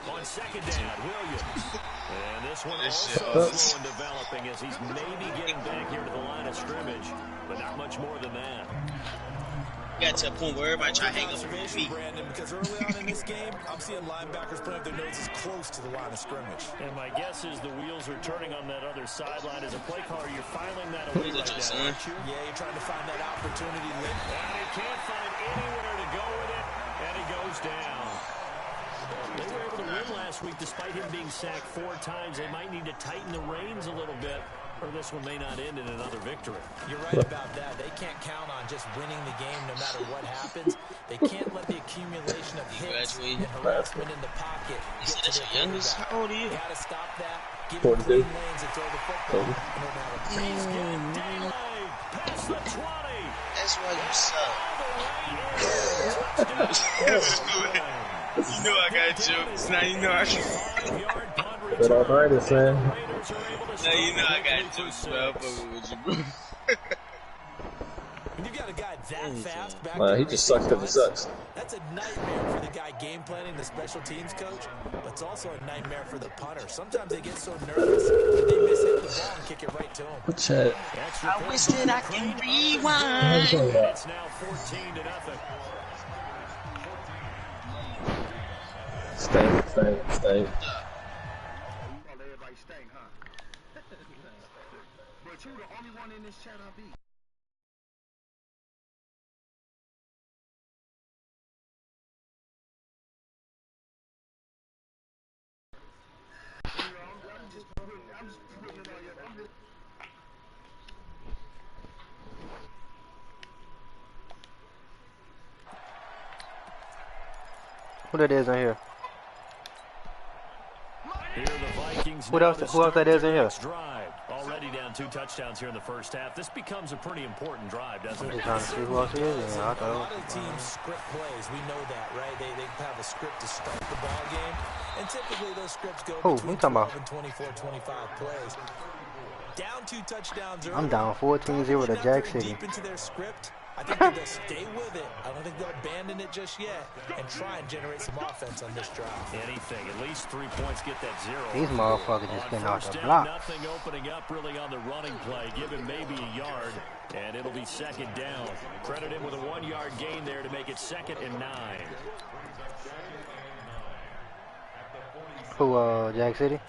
On second down, Williams. And this one also slow in developing as he's maybe getting back here to the line of scrimmage, but not much more than that. Got to a point where everybody try to hang up their feet. Brandon, because early on in this game, I'm seeing linebackers putting up their noses close to the line of scrimmage. And my guess is the wheels are turning on that other sideline. As a play caller, you're filing that away right now, aren't you? Yeah, you're trying to find that opportunity. And he can't find anywhere to go with it, and he goes down. They were able to win last week despite him being sacked 4 times. They might need to tighten the reins a little bit, or this one may not end in another victory. You're right about that. They can't count on just winning the game no matter what happens. They can't let the accumulation of hits and harassment in the pocket get to their youngest. How old are you? They got to stop that. Give them clean lanes and throw the football. He's getting daylight. Past the 20. That's why you suck. You know I got jokes. Now you know I can. But arthritis, man. Now you know I got jokes, bro. I'm fucking with you, bro. When you got a guy that fast back he just sucks because he sucks. That's a nightmare for the guy game planning, the special teams coach, but it's also a nightmare for the punter. Sometimes they get so nervous that they miss-hit the ball and kick it right to him. What's that? I wish that I can rewind. It's now 14-0. Stay. But you the only one in this chat I beat. Who that is in here? Here the Vikings. Who else that is in here? Drive. Already down 2 touchdowns here in the first half. This becomes a pretty important drive, doesn't I'm it? just trying to see who else is in. A lot of teams script plays. We know that, right? They have a script to start the ball game, and typically those scripts go between 12 and 24, 25 plays. Down 2 touchdowns early. I'm down 14-0 to Jack City. Deep into their script. I think they'll stay with it. I don't think they'll abandon it just yet and try and generate some offense on this drive. Anything, at least 3 points, get that 0. These motherfuckers just been off the block. Nothing opening up really on the running play. Give him maybe a yard, and it'll be second down. Credit him with a 1-yard gain there to make it 2nd and 9. Who, Jack City?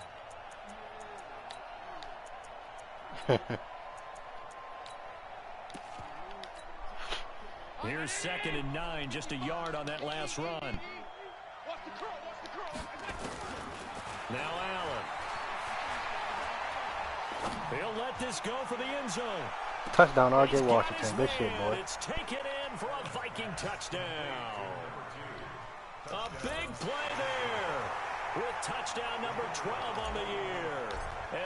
Here's 2nd and 9, just a yard on that last run. Now Allen. He'll let this go for the end zone. Touchdown, R.J. Washington. Good shit, boy. It's taken in for a Viking touchdown. A big play there with touchdown number 12 on the year.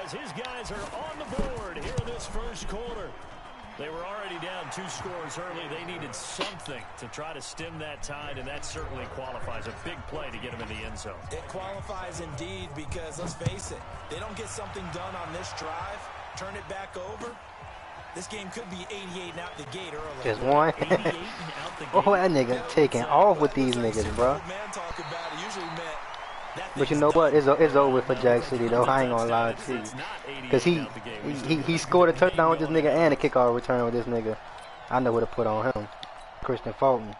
As his guys are on the board here in this first quarter. They were already down 2 scores early. They needed something to try to stem that tide, and that certainly qualifies. A big play to get them in the end zone. It qualifies indeed because, let's face it, they don't get something done on this drive, turn it back over, this game could be 88 and out the gate early. Just one. Oh, that nigga taking off with these niggas, bro. But you know what? It's over for Jack City, though. I ain't gonna lie to you. Because he scored a touchdown with this nigga and a kickoff return with this nigga. I know what to put on him. Christian Fulton.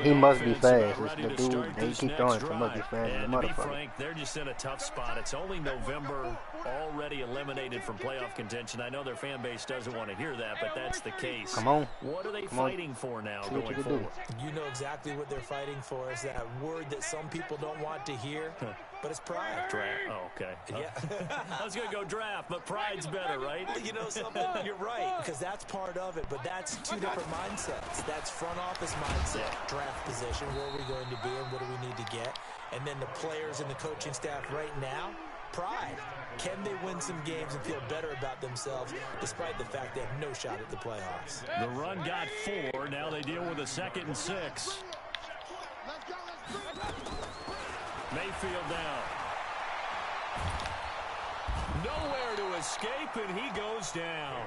He must be fast. It's the dude, they keep throwing it, so must be fast as a to be motherfucker. frank, they're just in a tough spot. It's only November, already eliminated from playoff contention. I know their fan base doesn't want to hear that, but that's the case. Come on. What are they fighting for now going forward? You know exactly what they're fighting for. Is that word that some people don't want to hear, but it's pride. Draft. Oh, okay. Yeah. I was going to go draft, but pride's better, right? You know something? You're right, because that's part of it, but that's 2 different mindsets. That's front office mindset, draft position, where are we going to be and what do we need to get? And then the players and the coaching staff right now, pride. Can they win some games and feel better about themselves despite the fact they have no shot at the playoffs? The run got 4. Now they deal with a 2nd and 6. Mayfield down. Nowhere to escape, and he goes down.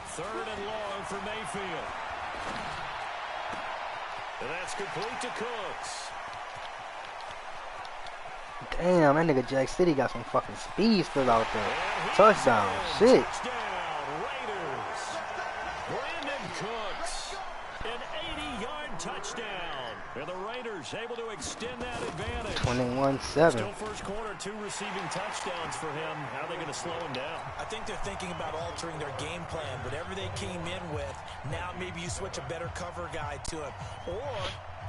Third and long for Mayfield. And that's complete to Cooks. Damn, that nigga Jack City got some fucking speed still out there. Touchdown. Shit. Touchdown, Raiders. Brandon Cooks. An 80-yard touchdown. And the Raiders able to extend that advantage. 21-7. Still first quarter, 2 receiving touchdowns for him. How are they going to slow him down? I think they're thinking about altering their game plan. Whatever they came in with, now maybe you switch a better cover guy to him. Or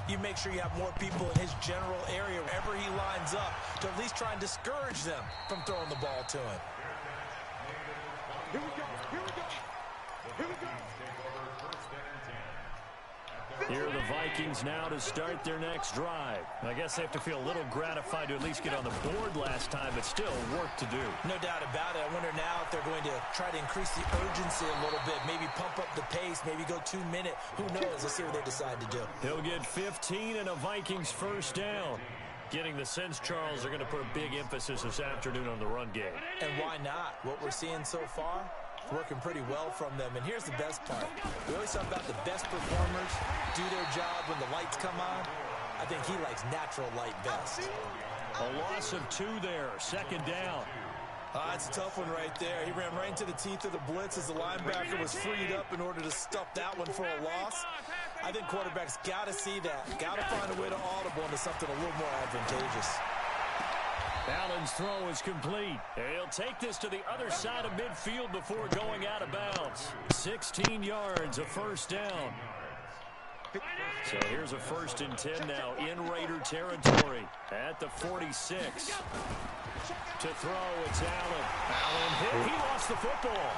you make sure you have more people in his general area wherever he lines up to at least try and discourage them from throwing the ball to him. Here we go. Here we go. Here we go. Here are the Vikings now to start their next drive. I guess they have to feel a little gratified to at least get on the board last time, but still work to do. No doubt about it. I wonder now if they're going to try to increase the urgency a little bit, maybe pump up the pace, maybe go 2-minute. Who knows? Let's see what they decide to do. He'll get 15 and a Vikings first down. Getting the sense, Charles, are going to put a big emphasis this afternoon on the run game. And why not? What we're seeing so far, working pretty well from them. And here's the best part. We always talk about the best performers do their job when the lights come on. I think he likes natural light best. A loss of 2 there, second down. That's a tough one right there. He ran right into the teeth of the blitz as the linebacker was freed up in order to stuff that one for a loss. I think quarterbacks got to see that. Got to find a way to audible into something a little more advantageous. Allen's throw is complete. He'll take this to the other side of midfield before going out of bounds. 16 yards, a first down. So here's a 1st and 10 now in Raider territory at the 46. To throw, it's Allen. Allen hit. He lost the football.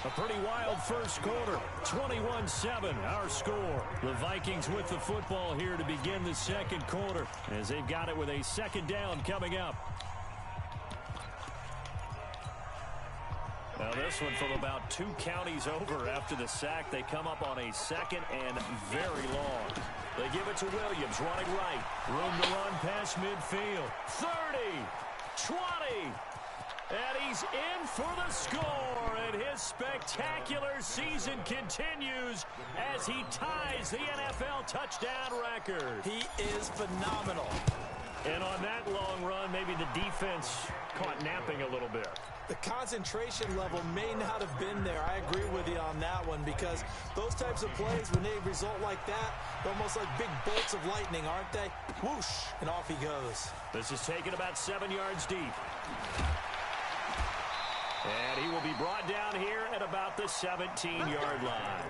A pretty wild first quarter. 21-7, our score. The Vikings with the football here to begin the second quarter as they've got it with a second down coming up. Now this one from about 2 counties over after the sack. They come up on a 2nd and very long. They give it to Williams, running right. Room to run past midfield. 30, 20. And he's in for the score, and his spectacular season continues as he ties the NFL touchdown record. He is phenomenal. And on that long run, maybe the defense caught napping a little bit. The concentration level may not have been there. I agree with you on that one because those types of plays, when they result like that, they're almost like big bolts of lightning, aren't they? Whoosh, and off he goes. This is taken about 7 yards deep. And he will be brought down here at about the 17-yard line.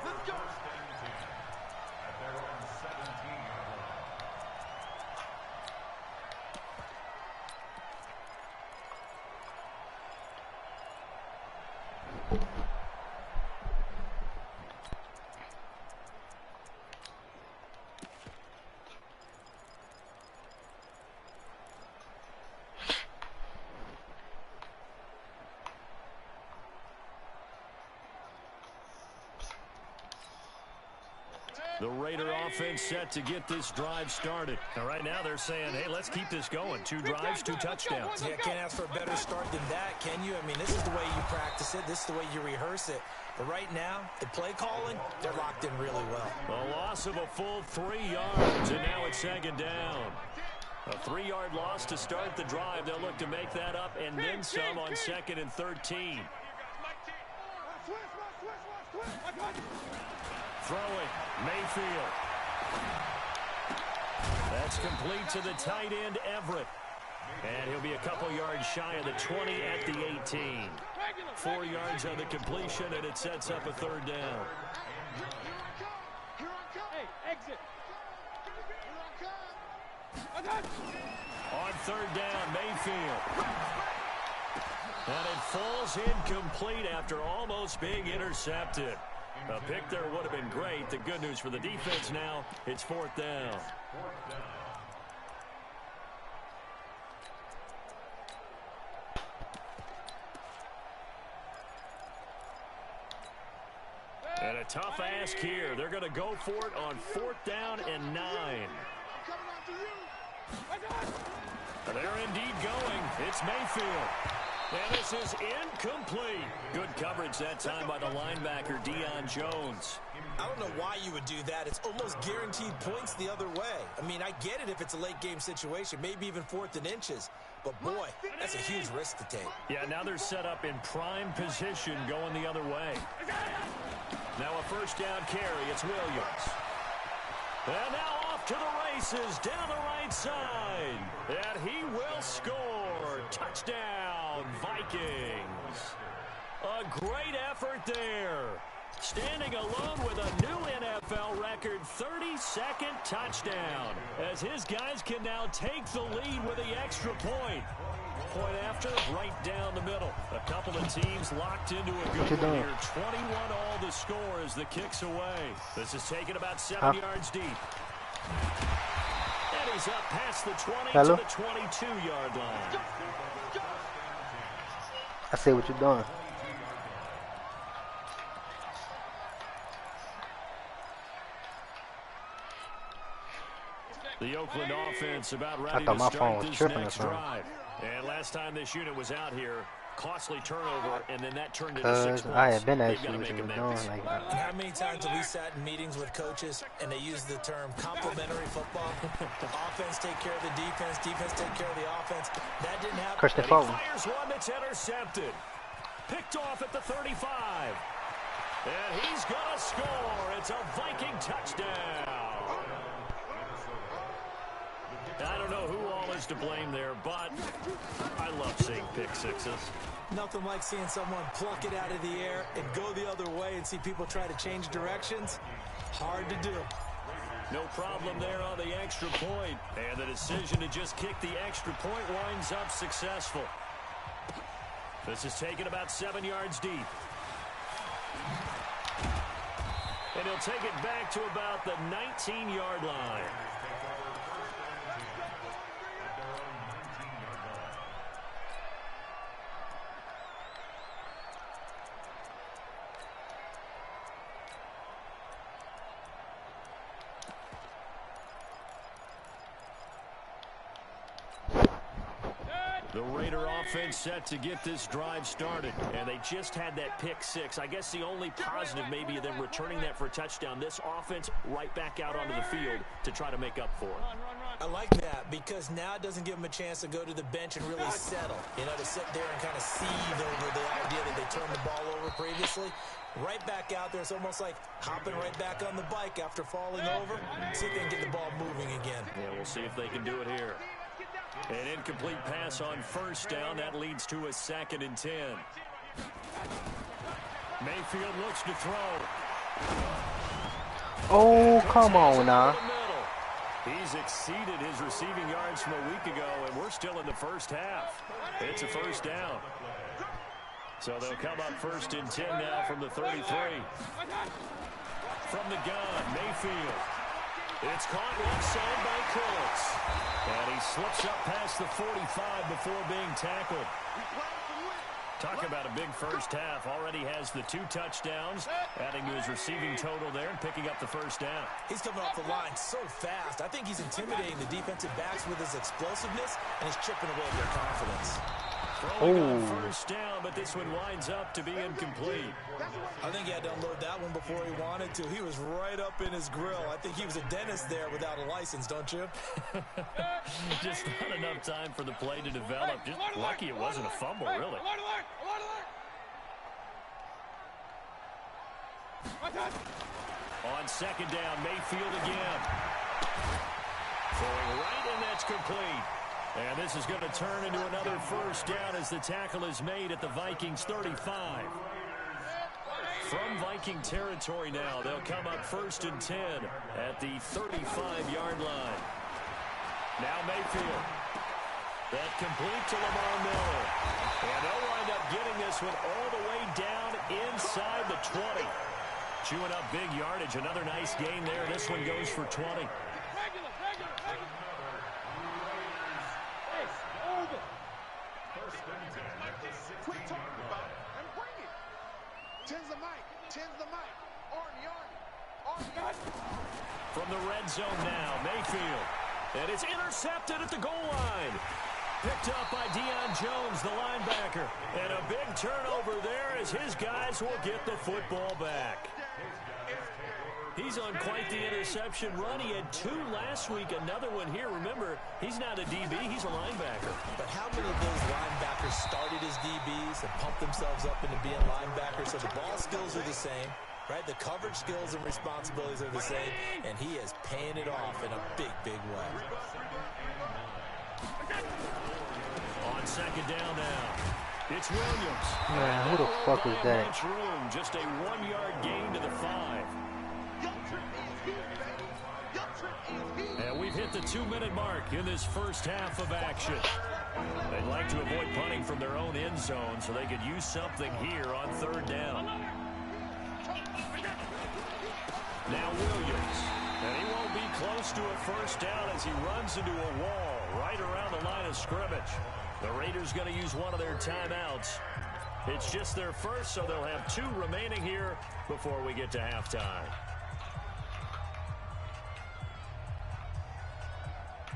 The Raider offense set to get this drive started. And right now they're saying, hey, let's keep this going. 2 drives, 2 touchdowns. Yeah, can't ask for a better start than that, can you? I mean, this is the way you practice it. This is the way you rehearse it. But right now, the play calling, they're locked in really well. A loss of a full 3 yards, and now it's 2nd down. A 3-yard loss to start the drive. They'll look to make that up and then some on 2nd and 13. Throwing, Mayfield. That's complete to the tight end, Everett. And he'll be a couple yards shy of the 20 at the 18. 4 yards on the completion, and it sets up a 3rd down. Hey, exit. On 3rd down, Mayfield. And it falls incomplete after almost being intercepted. A pick there would have been great. The good news for the defense now, it's 4th down. And a tough ask here. They're going to go for it on 4th down and 9. They're indeed going. It's Mayfield. And this is incomplete. Good coverage that time by the linebacker, Deion Jones. I don't know why you would do that. It's almost guaranteed points the other way. I mean, I get it if it's a late game situation, maybe even 4th and inches. But, boy, that's a huge risk to take. Yeah, now they're set up in prime position going the other way. Now a first down carry. It's Williams. And now off to the races down the right side. And he will score. Touchdown, Vikings. A great effort there. Standing alone with a new NFL record 32nd touchdown. As his guys can now take the lead with the extra point. Point after, right down the middle. A couple of teams locked into a good one here. 21 all the score as the kick's away. This is taken about 7 yards deep. And he's up past the 20 to the 22-yard line. I see what you're doing. The Oakland offense about ready to start this next drive. And last time this unit was out here, costly turnover, and then that turned into 6 points. I had been asking what you were doing. Like, how many times have we sat in meetings with coaches and they use the term complementary football? Offense take care of the defense, defense take care of the offense. That didn't happen. Christian Fulton. Fires one that's intercepted. Picked off at the 35. And he's going to score. It's a Viking touchdown. I don't know who all is to blame there, but I love seeing pick sixes. Nothing like seeing someone pluck it out of the air and go the other way and see people try to change directions. Hard to do. No problem there on the extra point. And the decision to just kick the extra point winds up successful. This is taken about 7 yards deep. And he'll take it back to about the 19-yard line. The Raider offense set to get this drive started, and they just had that pick six. I guess the only positive maybe of them returning that for a touchdown. This offense right back out onto the field to try to make up for it. I like that because now it doesn't give them a chance to go to the bench and really settle. You know, to sit there and kind of seethe over the idea that they turned the ball over previously. Right back out there. It's almost like hopping right back on the bike after falling over. See if they can get the ball moving again. Yeah, we'll see if they can do it here. An incomplete pass on first down. That leads to a 2nd and 10. Mayfield looks to throw. Oh, come on now. He's exceeded his receiving yards from a week ago, and we're still in the first half. It's a first down. So they'll come up 1st and 10 now from the 33. From the gun, Mayfield. It's caught left side by Coates. And he slips up past the 45 before being tackled. Talk about a big first half. Already has the 2 touchdowns, adding to his receiving total there and picking up the first down. He's coming off the line so fast. I think he's intimidating the defensive backs with his explosiveness, and he's chipping away their confidence. Throwing on first down, but this one winds up to be incomplete. I think he had to unload that one before he wanted to. He was right up in his grill. I think he was a dentist there without a license, don't you? Just not enough time for the play to develop. Just lucky it wasn't a fumble, really. On 2nd down, Mayfield again. Throwing right, and that's complete. And this is going to turn into another first down as the tackle is made at the Vikings 35. From Viking territory now, they'll come up 1st and 10 at the 35-yard line. Now Mayfield. That complete to Lamar Miller. And they'll wind up getting this one all the way down inside the 20. Chewing up big yardage. Another nice gain there. This one goes for 20. From the red zone now, Mayfield. And it's intercepted at the goal line. Picked up by Deion Jones, the linebacker. And a big turnover there as his guys will get the football back. He's on quite the interception run. He had 2 last week, another one here. Remember, he's not a DB, he's a linebacker. But how many of those linebackers started as DBs and pumped themselves up into being linebackers? So the ball skills are the same, right? The coverage skills and responsibilities are the same, and he is paying it off in a big, big way. On second down now, it's Williams. Man, who the fuck was that? Room, just a 1-yard gain to the 5. And we've hit the 2-minute mark in this first half of action. They'd like to avoid punting from their own end zone so they could use something here on third down. Now Williams. And he won't be close to a first down as he runs into a wall right around the line of scrimmage. The Raiders going to use one of their timeouts. It's just their first, so they'll have 2 remaining here before we get to halftime.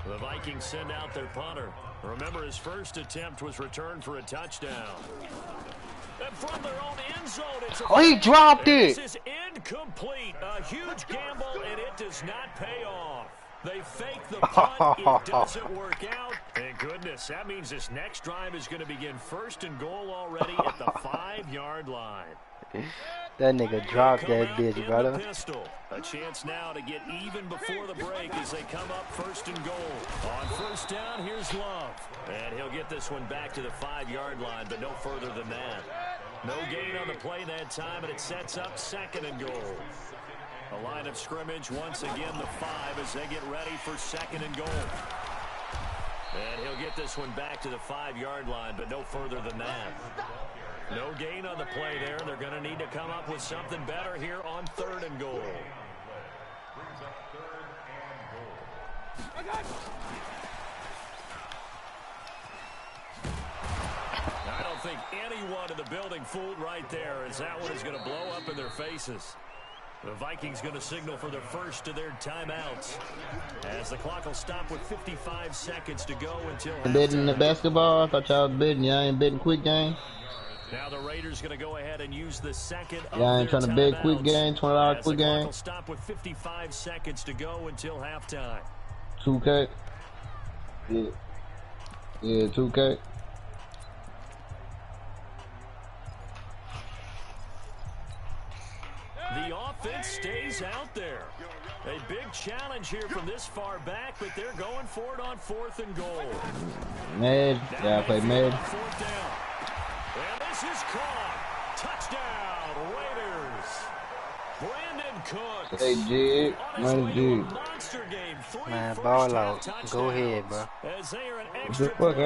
The Vikings send out their punter. Remember, his first attempt was returned for a touchdown. And from their own end zone, it's he dropped it. This is incomplete. A huge gamble, and it does not pay off. They fake the punt. It doesn't work out. Thank goodness. That means this next drive is going to begin first and goal already at the 5-yard line. That nigga dropped that bitch, brother. A chance now to get even before the break as they come up first and goal. On first down, here's Love. And he'll get this one back to the 5-yard line, but no further than that. No gain on the play that time, and it sets up second and goal. A line of scrimmage, once again the 5 as they get ready for second and goal. And he'll get this one back to the 5-yard line, but no further than that. No gain on the play there. They're going to need to come up with something better here on third and goal. I don't think anyone in the building fooled right there, as that one is going to blow up in their faces. The Vikings going to signal for the first of their timeouts as the clock will stop with 55 seconds to go until halftime. Betting the basketball? I thought y'all was betting. Y'all ain't betting quick game? Now the Raiders going to go ahead and use the second of y'all ain't trying to bet quick game, $20 quick game? Will stop with 55 seconds to go until halftime. 2K? Yeah. Yeah, 2K. The offense stays out there. A big challenge here from this far back, but they're going for it on fourth and goal. Mad. Yeah, I play mad. Fourth down. And this is caught. Touchdown, Raiders. Brandon Cooks. Hey, Jig. Money, Jig. Monster game. Man, ball out. Go ahead, bro. What the fuck? I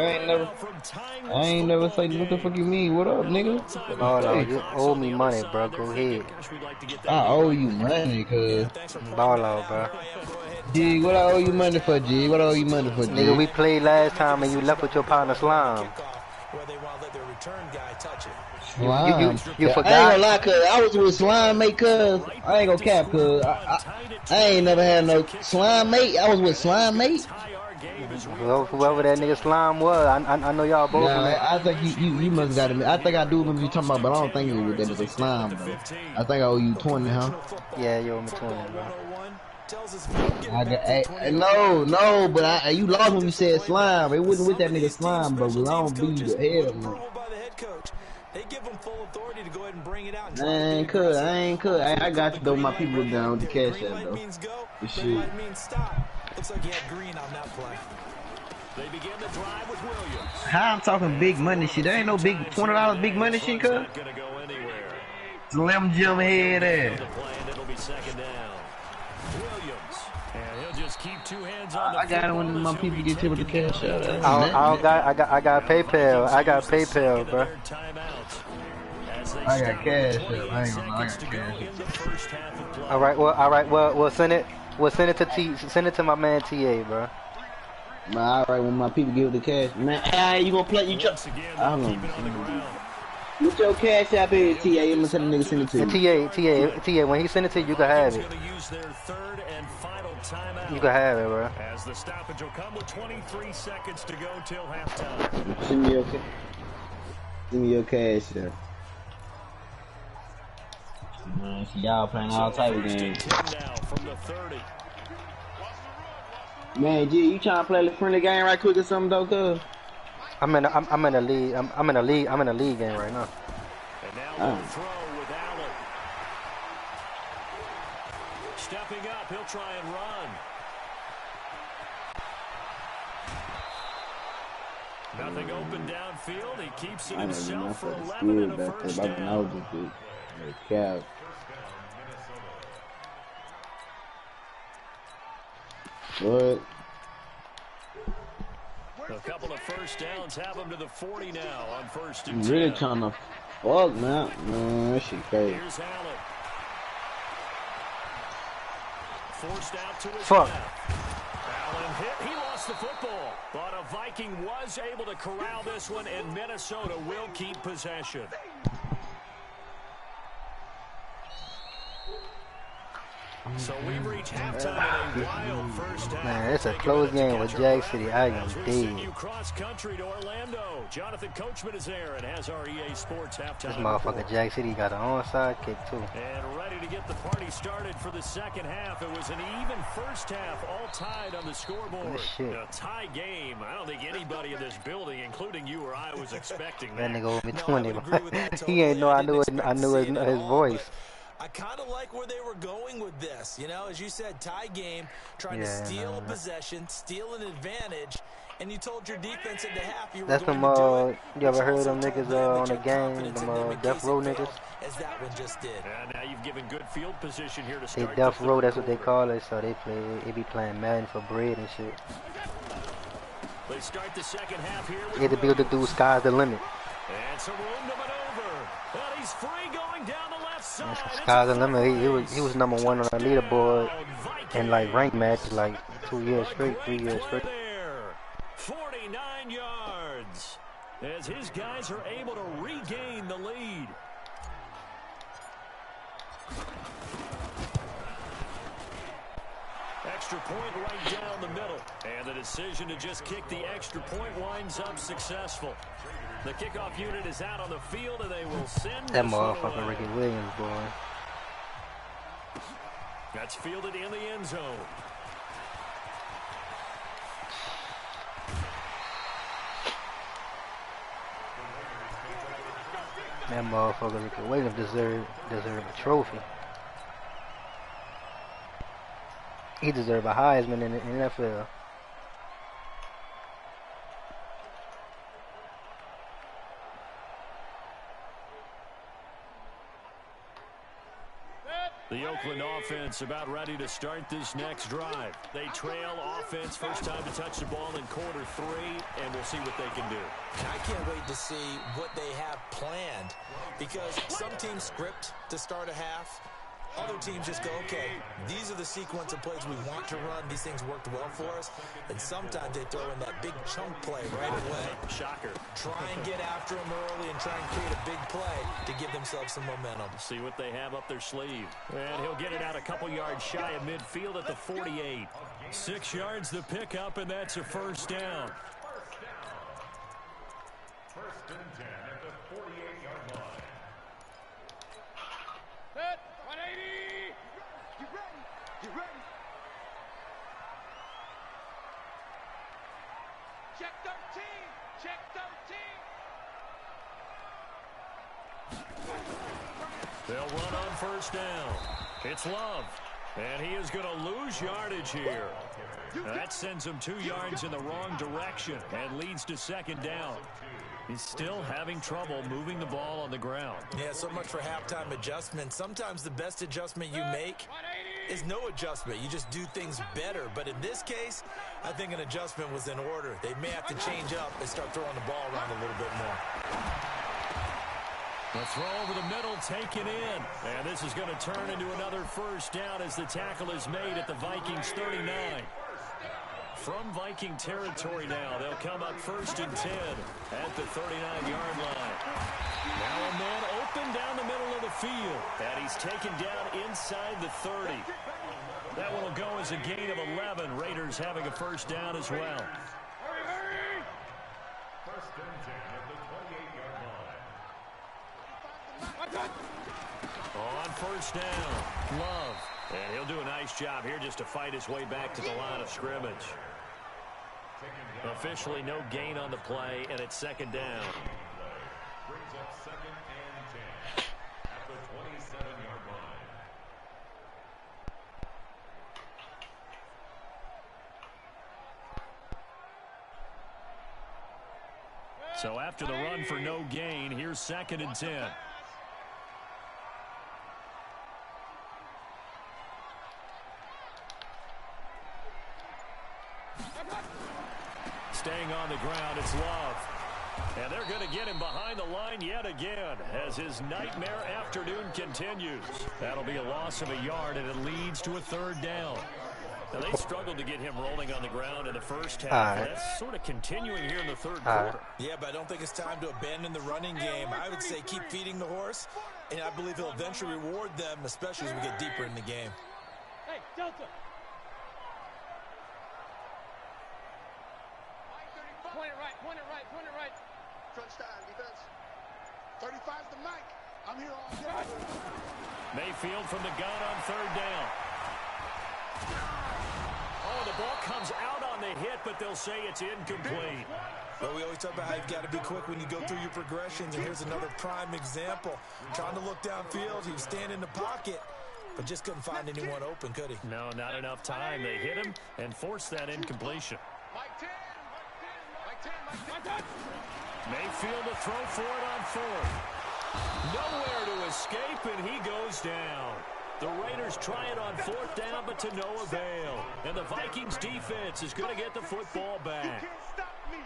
ain't never say, what the fuck you mean? What up, nigga? Ball out. You owe me money, bro. Go ahead. I owe you money, cuz. Ball out, bro. Jig, what I owe you money for, Jig? What I owe you money for, Jig? Nigga, we played last time and you left with your partner Slime. Where they won't let their return guy touch it. Slime. You forgot. I ain't gonna lie, cuz. I was with Slime mate, cuz. I ain't gonna cap, cuz. I ain't never had no Slime mate. I was with Slime mate. Whoever that nigga Slime was, I know y'all both. Yeah, I think you must got it. I think I do remember you talking about, but I don't think it was that nigga Slime, though. I think I owe you 20, huh? Yeah, you owe me 20, bro. No, but you lost when you said Slime. It wasn't with that nigga Slime, bro. I don't be the head of him. They give him full authority to go ahead and bring it out. I ain't could. I got you though. My people down with the cash out though. The shit. Looks like you had green on that play. They begin the drive with Williams. How I'm talking big money shit. There ain't no big $20 big money shit, cuz. Slim Jim head ass. It'll be second down. Williams. And he'll just keep two hands on the I got it when my people get hit with the cash out. I got PayPal. I got PayPal, bro. I got cash out. I ain't gonna lie, I got cash out. All right. Well, send it Send it to my man TA, bro. All right, when my people give the cash, man, hey, you gonna play? You just, I don't know. Get your cash app here, TA. I'm gonna send the nigga send it to you. TA, when he send it to you, you can have it. You can have it, bro. As the stoppage will come with 23 seconds to go till halftime. Send me your cash there. Y'all playing all type of games. Man, G, you trying to play the friendly game right quick or something though, cuz? I'm in a league. I'm in a league game right now. And now we'll throw with Allen. Stepping up, he'll try and run. Nothing open downfield. He keeps it himself for 11 and a first down. What? A couple of first downs have him to the 40 now on first and 10. 10. Really trying to fuck, man. Man, that shit crazy. Here's Allen. Forced out to his fuck. left. Allen hit. He lost the football. But a Viking was able to corral this one, and Minnesota will keep possession. So we reach halftime in a wild first half. Man, it's a close game with Jag City. I am dead. Cross country to Orlando. Jonathan Coachman is there and has our EA Sports halftime. This motherfucker Jag City got an onside kick too. And ready to get the party started for the second half. It was an even first half, all tied on the scoreboard. A tie game. I don't think anybody in this building, including you or I, was expecting that. That nigga over 20. He ain't know I knew his voice. I kind of like where they were going with this. You know, as you said, tie game, trying to steal a possession, steal an advantage, and you told your defense at the half you were going to do it. You ever heard them niggas on the game, them Death Row niggas? As that one just did. And now you've given good field position here to start. They Death Row, that's what they call it, so they be playing Madden for bread and shit. They start the second half here. They the build to do sky's the limit. And some room to maneuver. And he's free going down the left side. Sky's the limit. He was number one on the leaderboard in like ranked matches like 2 years straight, 3 years straight. 49 yards as his guys are able to regain the lead. Extra point right down the middle. And the decision to just kick the extra point winds up successful. The kickoff unit is out on the field, and they will send that motherfucker Ricky Williams, boy. That's fielded in the end zone. That motherfucker Ricky Williams deserve a trophy. He deserve a Heisman in the NFL. The Oakland offense about ready to start this next drive. They trail offense, first time to touch the ball in quarter 3, and we'll see what they can do. I can't wait to see what they have planned, because some teams script to start a half. Other teams just go, okay, these are the sequence of plays we want to run. These things worked well for us. And sometimes they throw in that big chunk play right away. Shocker. Try and get after them early and try and create a big play to give themselves some momentum. See what they have up their sleeve. And he'll get it out a couple yards shy of midfield at the 48. 6 yards the pickup, and that's a first down. First and 10 at the 48-yard line. Set, 180. Get ready. Get ready. Check 13. Check 13. They'll run on first down. It's Love. And he is going to lose yardage here. That sends him 2 yards in the wrong direction and leads to second down. He's still having trouble moving the ball on the ground. Yeah, so much for halftime adjustment. Sometimes the best adjustment you make is no adjustment. You just do things better. But in this case, I think an adjustment was in order. They may have to change up and start throwing the ball around a little bit more. The throw over the middle taken in. And this is going to turn into another first down as the tackle is made at the Vikings 39. From Viking territory now, they'll come up first and 10 at the 39-yard line. Now a He's taken down inside the 30. That one will go as a gain of 11. Raiders having a first down as well. First and 10 at the 28-yard line. On first down, Love. And he'll do a nice job here just to fight his way back to the line of scrimmage. Officially no gain on the play, and it's second down. Brings up second and 10 at the 27-yard line. So after the run for no gain, here's second and 10. Staying on the ground, it's Love. And they're going to get him behind the line yet again as his nightmare afternoon continues. That'll be a loss of a yard, and it leads to a third down. Now, they struggled to get him rolling on the ground in the first half. That's sort of continuing here in the third quarter. Yeah, but I don't think it's time to abandon the running game. I would say keep feeding the horse, and I believe he'll eventually reward them, especially as we get deeper in the game. Hey, Delta. Point it right, point it right, point it right. Crunch time, defense. 35's the mic. I'm here all day. Mayfield from the gun on third down. Oh, the ball comes out on the hit, but they'll say it's incomplete. But we always talk about how you've got to be quick when you go through your progressions, and here's another prime example. Trying to look downfield, he was standing in the pocket, but just couldn't find anyone open, could he? No, not enough time. They hit him and forced that incompletion. Mike 10, Mike 10, Mike 10, Mike 10. Mayfield to throw for it on fourth. Nowhere to escape, and he goes down. The Raiders try it on fourth down, but to no avail. And the Vikings defense is going to get the football back. You can't stop me.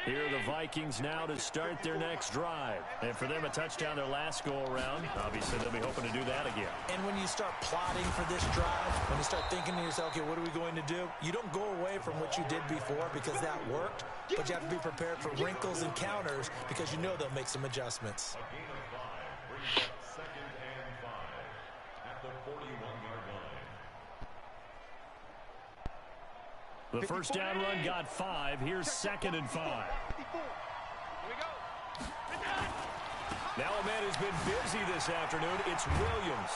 Here are the Vikings now to start their next drive. And for them, a touchdown their last go-around. Obviously, they'll be hoping to do that again. And when you start plotting for this drive, when you start thinking to yourself, okay, what are we going to do? You don't go away from what you did before because that worked, but you have to be prepared for wrinkles and counters because you know they'll make some adjustments. A gain of 5 brings up second and 5 at the 41-yard line. The first down run got 5. Here's second and 5. Here we go. Now a man who's been busy this afternoon, it's Williams.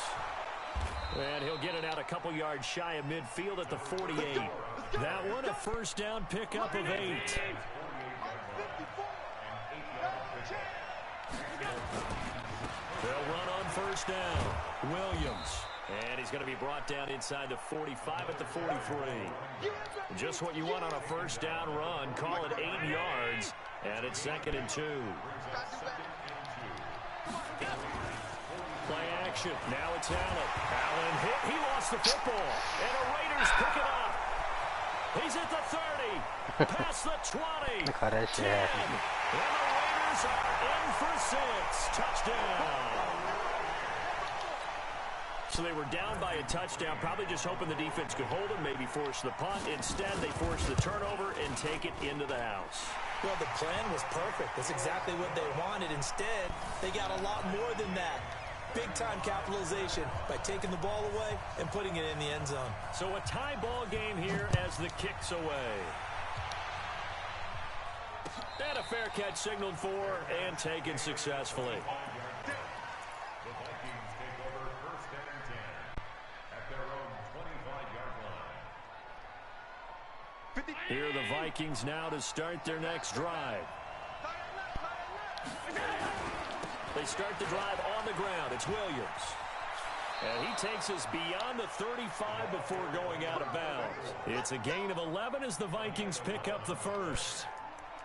And he'll get it out a couple yards shy of midfield at the 48. That one a first down pickup of 8. They'll run on first down. Williams. And he's going to be brought down inside the 45 at the 43. Just what you want on a first down run. Call it 8 yards. And it's second and 2. Play action. Now it's Allen. Allen hit. He lost the football. And the Raiders pick it up. He's at the 30. Past the 20. Look how that shit 10. happened. And the Raiders are in for 6. Touchdown. So they were down by a touchdown, probably just hoping the defense could hold them, maybe force the punt. Instead, they forced the turnover and take it into the house. Well, the plan was perfect. That's exactly what they wanted. Instead, they got a lot more than that. Big-time capitalization by taking the ball away and putting it in the end zone. So a tie ball game here as the kick's away. And a fair catch signaled for and taken successfully. Here are the Vikings now to start their next drive. They start the drive on the ground. It's Williams. And he takes us beyond the 35 before going out of bounds. It's a gain of 11 as the Vikings pick up the first.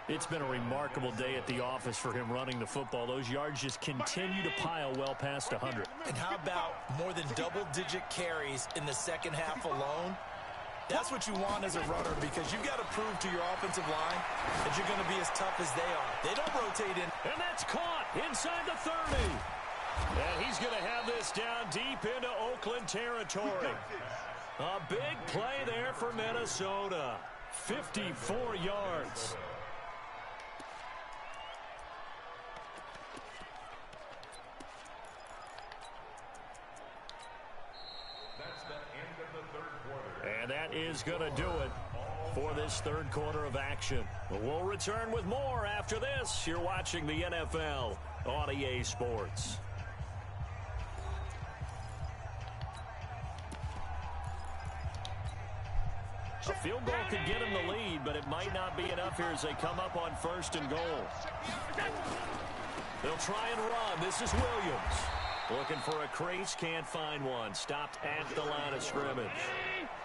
It's been a remarkable day at the office for him running the football. Those yards just continue to pile well past 100. And how about more than double-digit carries in the second half alone? That's what you want as a runner because you've got to prove to your offensive line that you're going to be as tough as they are. They don't rotate in. And that's caught inside the 30. And he's going to have this down deep into Oakland territory. A big play there for Minnesota. 54 yards. is going to do it for this third quarter of action. But we'll return with more after this. You're watching the NFL on EA Sports. A field goal could get him the lead, but it might not be enough here as they come up on 1st and goal. They'll try and run. This is Williams. Looking for a crease, can't find one. Stopped at the line of scrimmage.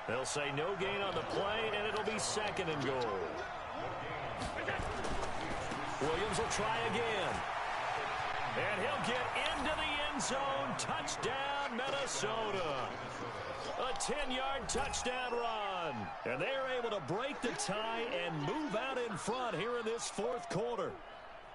They'll say no gain on the play, and it'll be 2nd and goal. Williams will try again. And he'll get into the end zone. Touchdown, Minnesota. A 10-yard touchdown run. And they are able to break the tie and move out in front here in this 4th quarter.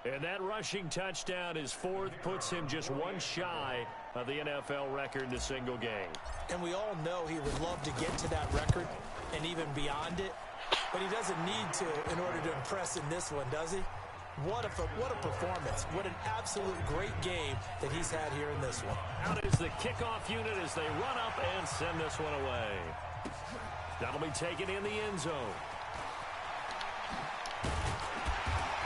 And that rushing touchdown, his 4th, puts him just one shy of the NFL record in a single game. And we all know he would love to get to that record and even beyond it. But he doesn't need to in order to impress in this one, does he? What a performance. What an absolute great game that he's had here in this one. Out is the kickoff unit as they run up and send this one away. That'll be taken in the end zone.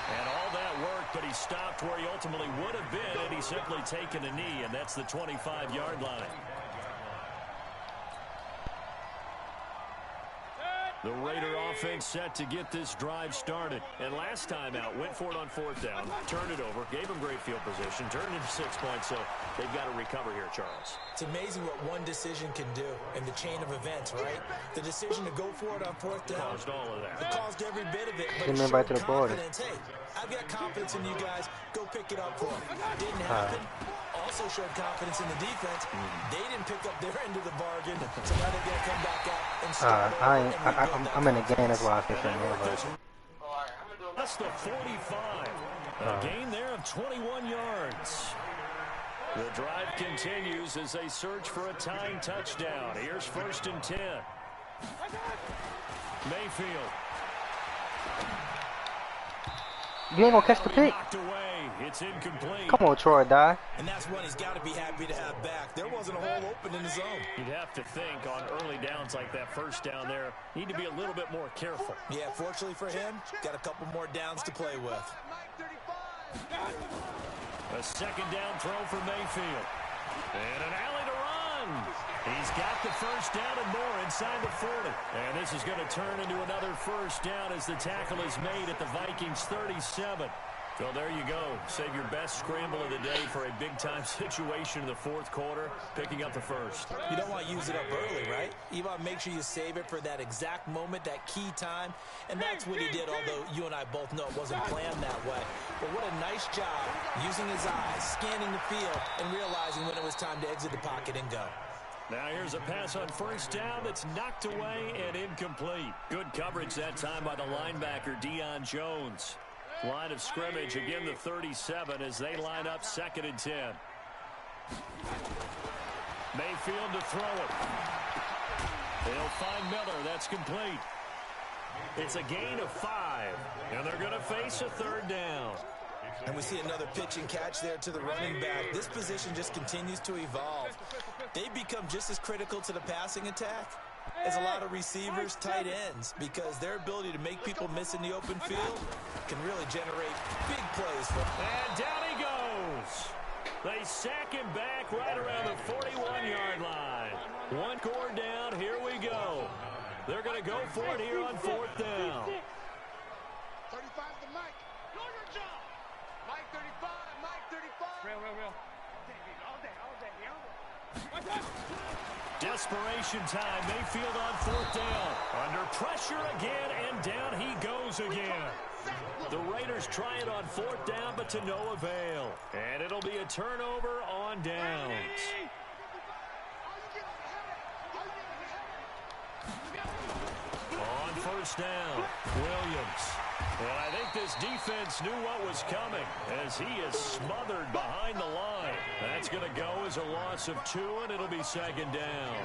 And all that worked, but he stopped where he ultimately would have been had he simply taken a knee, and that's the 25-yard line. The Raider offense set to get this drive started. And last time out, went for it on 4th down, turned it over, gave them great field position, turned it into 6 points, so they've got to recover here, Charles. It's amazing what one decision can do in the chain of events, right? The decision to go for it on 4th down. Caused all of that. It caused every bit of it. But Send it them back to showed the border. confidence. Hey, I've got confidence in you guys. Go pick it up for me. Didn't happen. Also showed confidence in the defense. They didn't pick up their end of the bargain, so now they're going to come back out and start I'm in the game, that's why I can say no. That's the 45. A gain there of 21 yards. The drive continues as they search for a tying touchdown. Here's 1st and 10. Mayfield. You ain't gonna catch the pick. Knocked away. It's incomplete. Come on, Troy Dye. And that's one he's got to be happy to have back. There wasn't a hole open in the zone. You'd have to think on early downs like that 1st down there, need to be a little bit more careful. Yeah, fortunately for him, got a couple more downs to play with. A 2nd down throw for Mayfield. And an alley to run. He's got the 1st down and more inside the 40. And this is going to turn into another 1st down as the tackle is made at the Vikings 37. So there you go. Save your best scramble of the day for a big-time situation in the 4th quarter, picking up the 1st. You don't want to use it up early, right? You want to make sure you save it for that exact moment, that key time. And that's what he did, although you and I both know it wasn't planned that way. But what a nice job using his eyes, scanning the field, and realizing when it was time to exit the pocket and go. Now here's a pass on 1st down that's knocked away and incomplete. Good coverage that time by the linebacker, Deion Jones. Line of scrimmage, again the 37 as they line up 2nd and 10. Mayfield to throw it. They'll find Miller. That's complete. It's a gain of 5, and they're going to face a 3rd down. And we see another pitch and catch there to the running back. This position just continues to evolve. They become just as critical to the passing attack as a lot of receivers, tight ends, because their ability to make people miss in the open field can really generate big plays for them. And down he goes. They sack him back right around the 41-yard line. One score down. Here we go. They're going to go for it here on 4th down. 35 to Mike. Mike 35, Mike 35. Real. All day. Desperation time. Mayfield on 4th down. Under pressure again, and down he goes again. The Raiders try it on 4th down, but to no avail. And it'll be a turnover on downs. On 1st down, Williams. And I think this defense knew what was coming as he is smothered behind the line. That's going to go as a loss of 2, and it'll be 2nd down.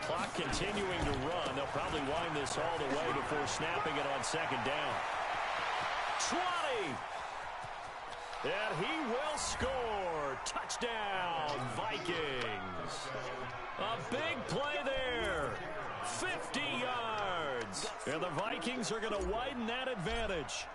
Clock continuing to run. They'll probably wind this all the way before snapping it on 2nd down. 20! And he will score. Touchdown, Vikings. A big play there 50 yards. And the Vikings are going to widen that advantage.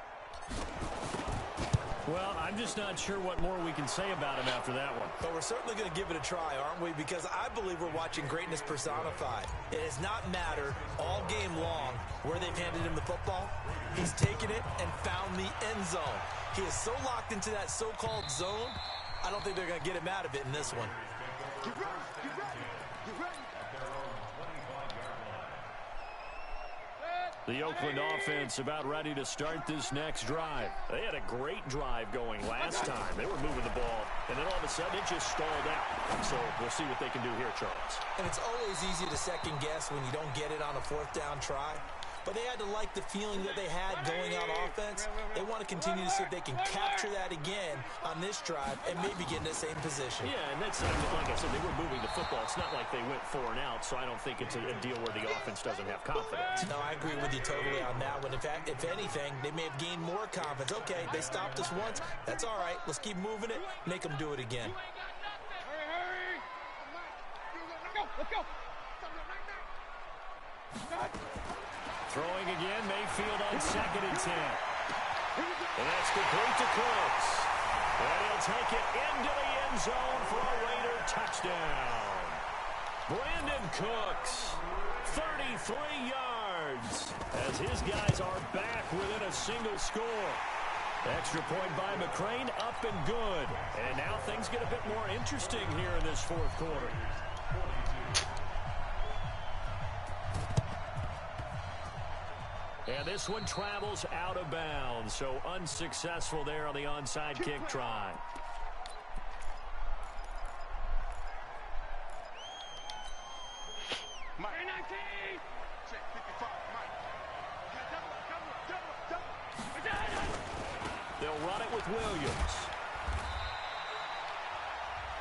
Well, I'm just not sure what more we can say about him after that one. But we're certainly going to give it a try, aren't we? Because I believe we're watching greatness personified. It has not mattered all game long where they've handed him the football. He's taken it and found the end zone. He is so locked into that so-called zone, I don't think they're going to get him out of it in this one. Get ready, get ready, get ready. The Oakland offense about ready to start this next drive. They had a great drive going last time. They were moving the ball, and then all of a sudden it just stalled out. So we'll see what they can do here, Charles. And it's always easy to second guess when you don't get it on a fourth down try. But they had to like the feeling that they had going on offense. They want to continue to see if they can capture that again on this drive and maybe get in the same position. Yeah, and that's, like I said, they were moving the football. It's not like they went 4 and out, so I don't think it's a deal where the offense doesn't have confidence. No, I agree with you totally on that one. In fact, if anything, they may have gained more confidence. Okay, they stopped us once. That's all right. Let's keep moving it. Make them do it again. Hurry! Let's go! Throwing again, Mayfield on 2nd and 10. And that's complete to Cooks. And he'll take it into the end zone for a Raider touchdown. Brandon Cooks, 33 yards, as his guys are back within a single score. Extra point by McCrane, up and good. And now things get a bit more interesting here in this fourth quarter. And this one travels out of bounds, so unsuccessful there on the onside kick try. Mike. Check 55, Mike. They'll run it with Williams.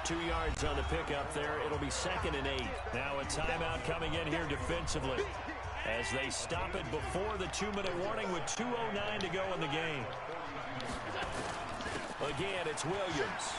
2 yards on the pickup there. It'll be 2nd and 8. Now a timeout coming in here defensively, as they stop it before the 2-minute warning with 2:09 to go in the game. Again, it's Williams.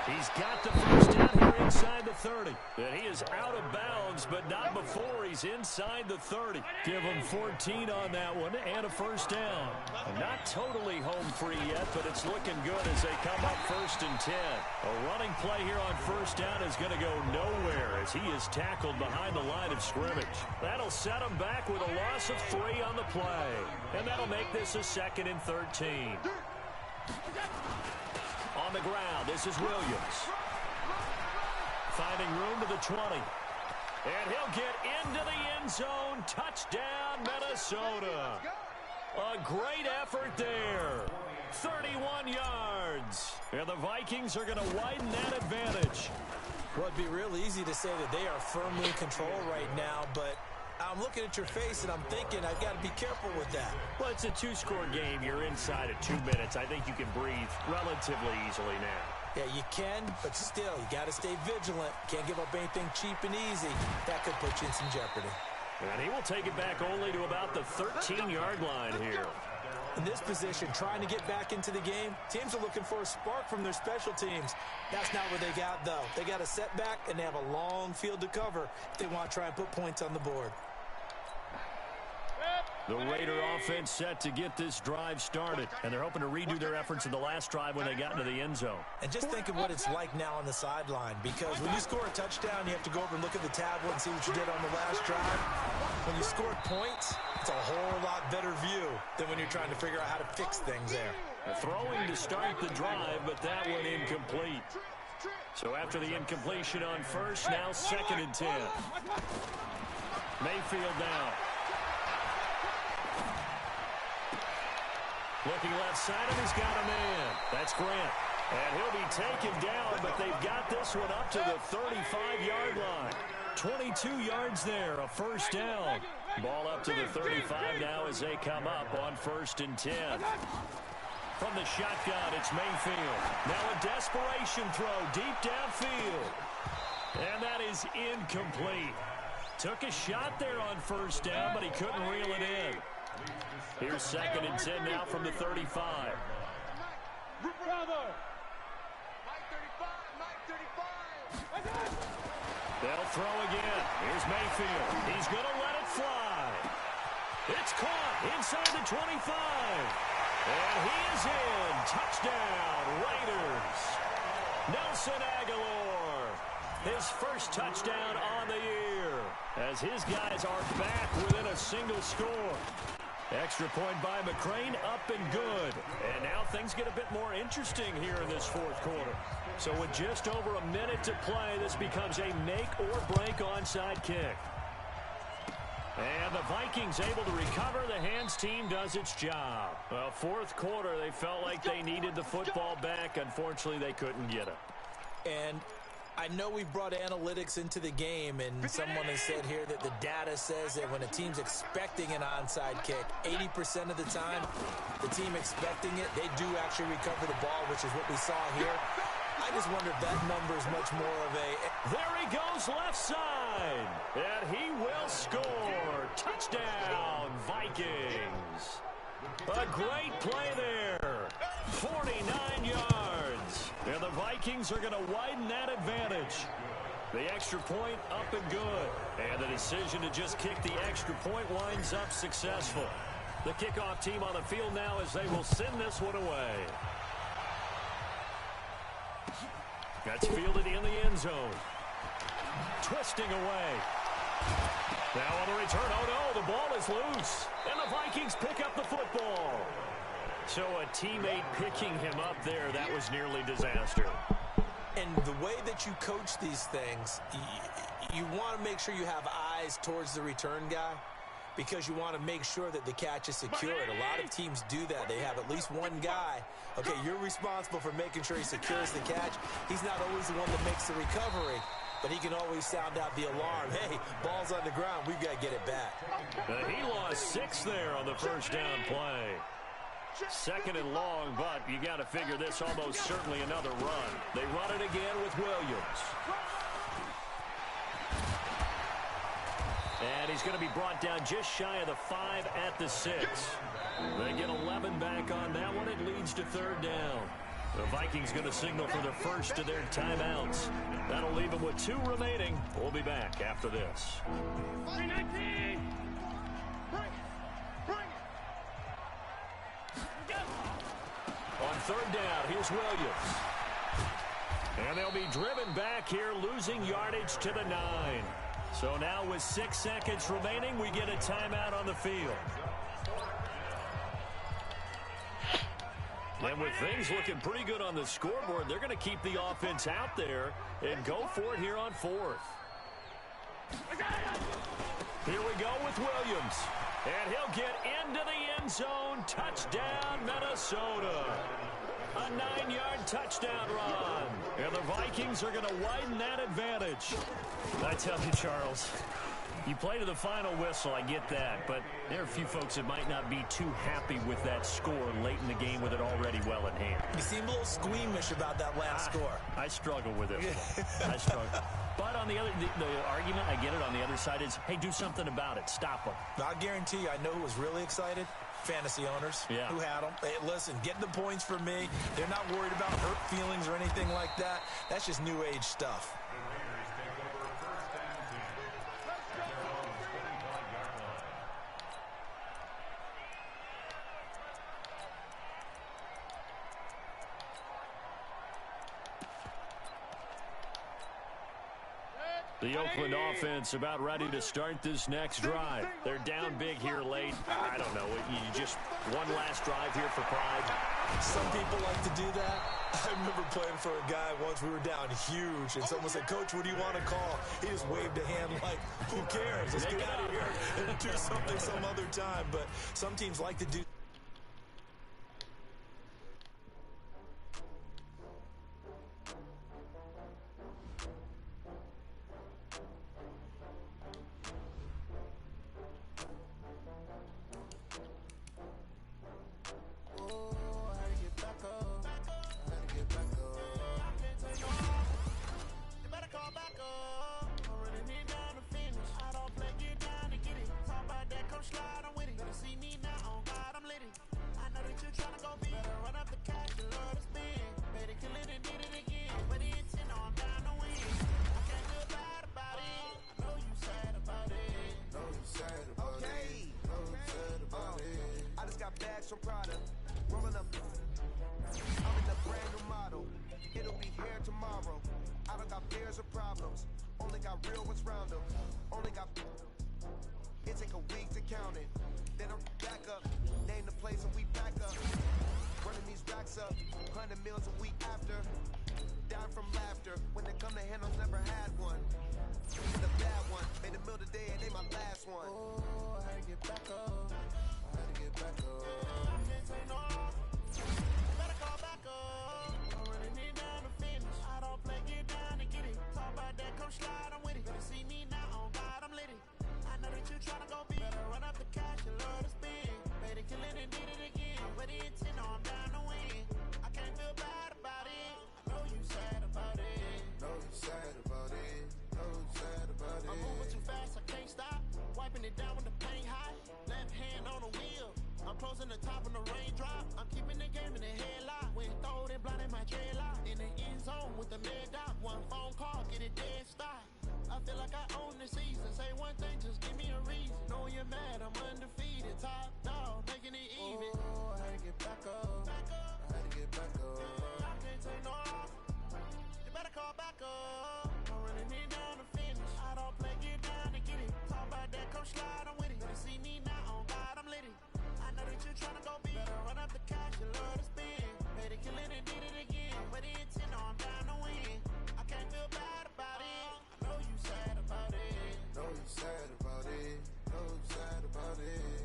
He's got the first down here inside the 30. And he is out of bounds, but not before he's inside the 30. Give him 14 on that one and a first down. Not totally home free yet, but it's looking good as they come up 1st and 10. A running play here on first down is going to go nowhere as he is tackled behind the line of scrimmage. That'll set him back with a loss of 3 on the play. And that'll make this a 2nd and 13. On the ground, this is Williams. Finding room to the 20. And he'll get into the end zone. Touchdown, Minnesota. A great effort there. 31 yards. And the Vikings are going to widen that advantage. Well, it'd be real easy to say that they are firmly in control right now, but I'm looking at your face and I'm thinking I've got to be careful with that. Well, it's a 2-score game. You're inside of 2 minutes. I think you can breathe relatively easily now. Yeah, you can, but still, you got to stay vigilant. Can't give up anything cheap and easy. That could put you in some jeopardy. And he will take it back only to about the 13-yard line here. In this position, trying to get back into the game, teams are looking for a spark from their special teams. That's not what they got, though. They got a setback, and they have a long field to cover if they want to try and put points on the board. The Raider offense set to get this drive started, and they're hoping to redo their efforts in the last drive when they got into the end zone. And just think of what it's like now on the sideline, because when you score a touchdown, you have to go over and look at the tablet and see what you did on the last drive. When you scored points, it's a whole lot better view than when you're trying to figure out how to fix things there. Throwing to start the drive, but that one incomplete. So after the incompletion on first, now 2nd and 10. Mayfield down. Looking left side, and he's got a man. That's Grant. And he'll be taken down, but they've got this one up to the 35-yard line. 22 yards there, a first down. Ball up to the 35 now as they come up on 1st and 10. From the shotgun, it's Mayfield. Now a desperation throw deep downfield. And that is incomplete. Took a shot there on first down, but he couldn't reel it in. Here's 2nd and 10 now from the 35. They'll throw again. Here's Mayfield. He's going to let it fly. It's caught inside the 25. And he is in. Touchdown, Raiders. Nelson Aguilar, his first touchdown on the year, as his guys are back within a single score. Extra point by McCrane, up and good. And now things get a bit more interesting here in this fourth quarter. So with just over a minute to play, this becomes a make-or-break onside kick. And the Vikings able to recover. The hands team does its job. Well, fourth quarter, they felt like they needed the football back. Unfortunately, they couldn't get it. And I know we brought analytics into the game, and someone has said here that the data says that when a team's expecting an onside kick, 80% of the time, the team expecting it, they do actually recover the ball, which is what we saw here. I just wonder if that number is much more of a... There he goes left side, and he will score. Touchdown, Vikings. A great play there. 49 yards. And the Vikings are going to widen that advantage. The extra point up and good. And the decision to just kick the extra point winds up successful. The kickoff team on the field now as they will send this one away. That's fielded in the end zone. Twisting away. Now on the return. Oh, no, the ball is loose. And the Vikings pick up the football. So a teammate picking him up there, that was nearly disaster. And the way that you coach these things, you want to make sure you have eyes towards the return guy, because you want to make sure that the catch is secured. A lot of teams do that. They have at least one guy. Okay, you're responsible for making sure he secures the catch. He's not always the one that makes the recovery, but he can always sound out the alarm. Hey, ball's on the ground. We've got to get it back. He lost 6 there on the first down play. Second and long, but you got to figure this almost certainly another run. They run it again with Williams. And he's going to be brought down just shy of the 5 at the 6. They get 11 back on that one. It leads to third down. The Vikings going to signal for the first of their timeouts. That'll leave them with 2 remaining. We'll be back after this. 319. On third down, here's Williams. And they'll be driven back here, losing yardage to the 9. So now with 6 seconds remaining, we get a timeout on the field. And with things looking pretty good on the scoreboard, they're going to keep the offense out there and go for it here on 4th. Here we go with Williams. And he'll get into the end zone. Touchdown, Minnesota. A 9-yard touchdown run. And the Vikings are going to widen that advantage. I tell you, Charles, you play to the final whistle, I get that. But there are a few folks that might not be too happy with that score late in the game with it already well in hand. You seem a little squeamish about that last score. I struggle with it. I struggle. But on the other, the argument, I get it, on the other side is, hey, do something about it. Stop them. I guarantee you, I know who was really excited. Fantasy owners who had them. Hey, listen, get the points for me. They're not worried about hurt feelings or anything like that. That's just new age stuff. The Oakland offense about ready to start this next drive. They're down big here late. I don't know. You just one last drive here for pride. Some people like to do that. I remember playing for a guy once. We were down huge, and someone said, "Coach, what do you want to call?" He just waved a hand like, "Who cares? Let's get out of here and do something some other time." But some teams like to do. fresh from Prada. Rolling up. I'm in a brand new model. It'll be here tomorrow. I don't got fears or problems. Only got real ones round them. Only got. It take a week to count it. Then I'm back up. Name the place and we back up. Running these racks up. 100 meals a week after. Dying from laughter. When they come to handles, never had one. The bad one. Made a meal today and they my last one. Oh, I had to get back up. I had to get back up. I can't take no off. Better call back up. I'm running it down to finish. I don't play, get down and get it. Talk about that, come slide, I'm with it. Better see me now, on God, I'm lit it. I know that you tryna go big. Better run up the cash and love to spend. Made it, kill it, and did it again. With the intent, no, I'm down to win. I can't feel bad about it. I know you sad about it. Know you sad about it. Know you sad about it. I'm moving too fast, I can't stop. Wiping it down with the paint hot. Left hand on the wheel. I'm closing the top on the raindrop. I'm keeping the game in the headlock. When throwed and blinded my dreadlock. In the end zone with the mid dot. One phone call, get it dead stop. I feel like I own the season. Say one thing, just give me a reason. Know you're mad, I'm undefeated. Top dog, making it even. Oh, I had to get back up. I had to get back up. I can't take no off. You better call back up. I'm running it down to finish. I don't play, get down to get it. Talk about that, come slide, I'm with it. Better see me now, on God, I'm lit it. I know that you're tryna go big. Better run up the cash, you love to spend. Made it, kill it, and did it again. With the intent, no, I'm down to win. I can't feel bad about it. I know you sad about it. Know you sad about it. Know you sad about it.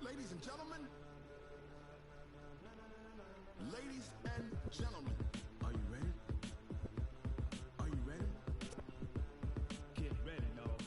Ladies and gentlemen, ladies and gentlemen, are you ready? Are you ready? Get ready, y'all.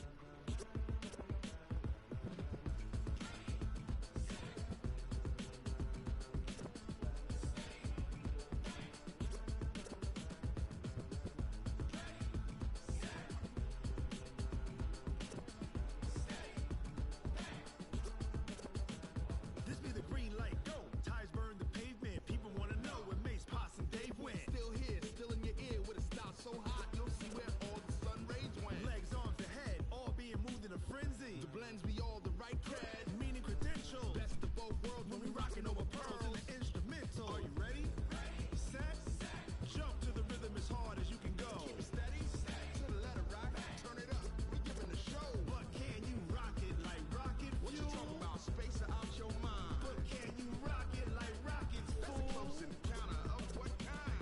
This be the green light, go. Tires burn the pavement. People want to know where Mace, Potts, and Dave went. Still here, still in your ear with a style so hot, you'll see where all the sun rays went. Legs, arms, and head, all being moved in a frenzy. The blends be all the right cred, meaning credentials. Best of both worlds when we rocking over pearls in the instrumental. Are you ready? Set, jump to the rhythm as hard as you can go. Keep it steady, to the letter rock, turn it up, we giving the show. But can you rock it like rocket fuel? What you talking about, space or out your mind? But can you rock it like rockets, fool? That's a close encounter of what kind?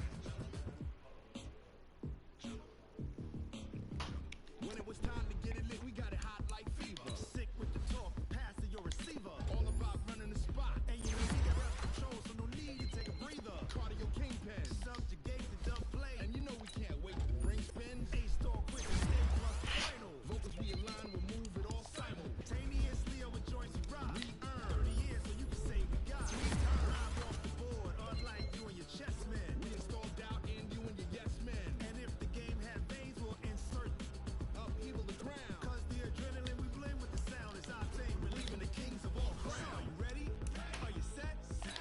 When it was time to get it lit, we got it hot like fever. Sick with the talk, pass to your receiver. All about running the spot. And you know we got rep control, so no need to take a breather. Cardio kingpin, subjugate the dumb play. And you know we can't wait to bring spins. A-star quick and stay plus the final. Vocals we align, we'll move it all simultaneously over joints we rock. We earn 30 years so you can say we got. We drive off the board, unlike you and your chess men. We install doubt in you and your yes men. And if the game had veins, we'll insert upheaval the ground. Cause the adrenaline we blend with the sound is our thing. Relieving the kings of all crowns. Are you ready? Are you set?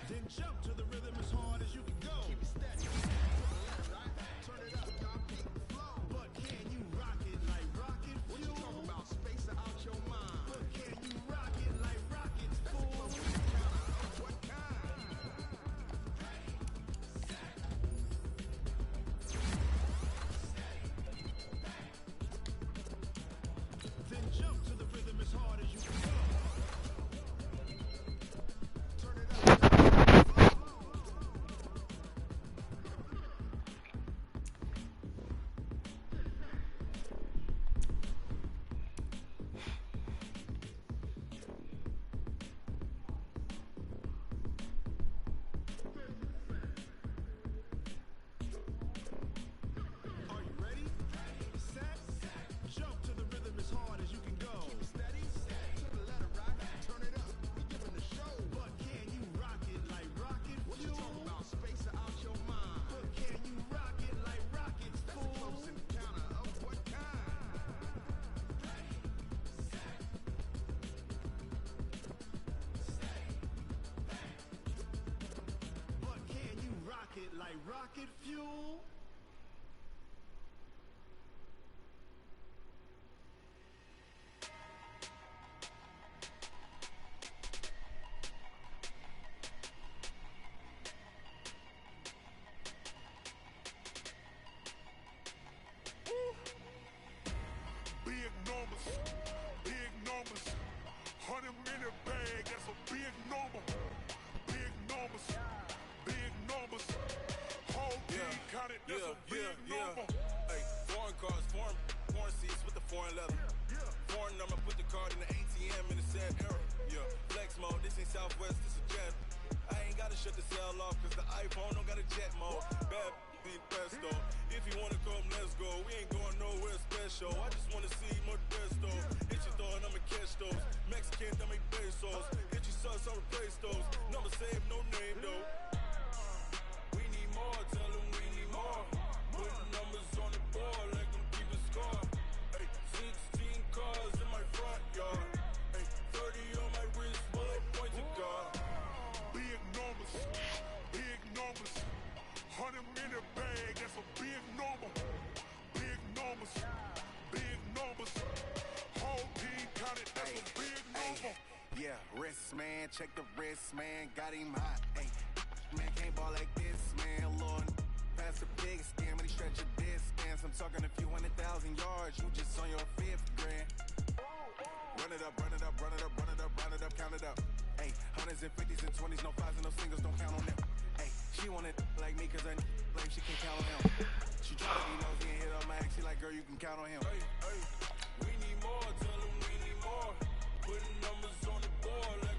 Then jump to the rhythm as hard as you can go. Keep it steady. like rocket fuel. Big numbers, big numbers. 100 in a bag, that's a big number. Big numbers, big numbers. Whole team counted, that's a big number. Hey, foreign cars, foreign seats with the foreign leather. Foreign number, put the card in the ATM in the sad era. Yeah, flex mode, this ain't Southwest, this a jet. I ain't gotta shut the cell off, cause the iPhone don't got a jet mode. Bad be pesto. If you wanna come, let's go. We ain't going nowhere special. I just wanna see Modesto. Hit your thought, I'ma catch those. Mexican, I make pesos. Hit your sus, I'll replace those. Number save, no name though. We need more, tell them we need more. Putting numbers on the board, like them keep a score. Hey, 16 cars in my front yard. Hey, 30 on my wrist, bullet point to God. Big numbers, big numbers. 100 in a bag, that's a big number. Big numbers, big numbers. Whole team counted, that's a big number. Yeah, wrist man, check the wrist man, got him hot. Ay, man can't ball like this, man. Lord, pass the big scam, but he stretch a distance. I'm talking a few 100,000 yards, you just on your 5th grand. Run it up, run it up, run it up, run it up, run it up, count it up. Ay, 100s and 50s and 20s, no 5s and no singles, don't count on them. Ay, she want it like me, cause I like she can count on him. She try to be nosy and hit up my ex, she like, girl, you can count on him. Hey, hey, we need more, tell them we need more. Putting numbers on the board like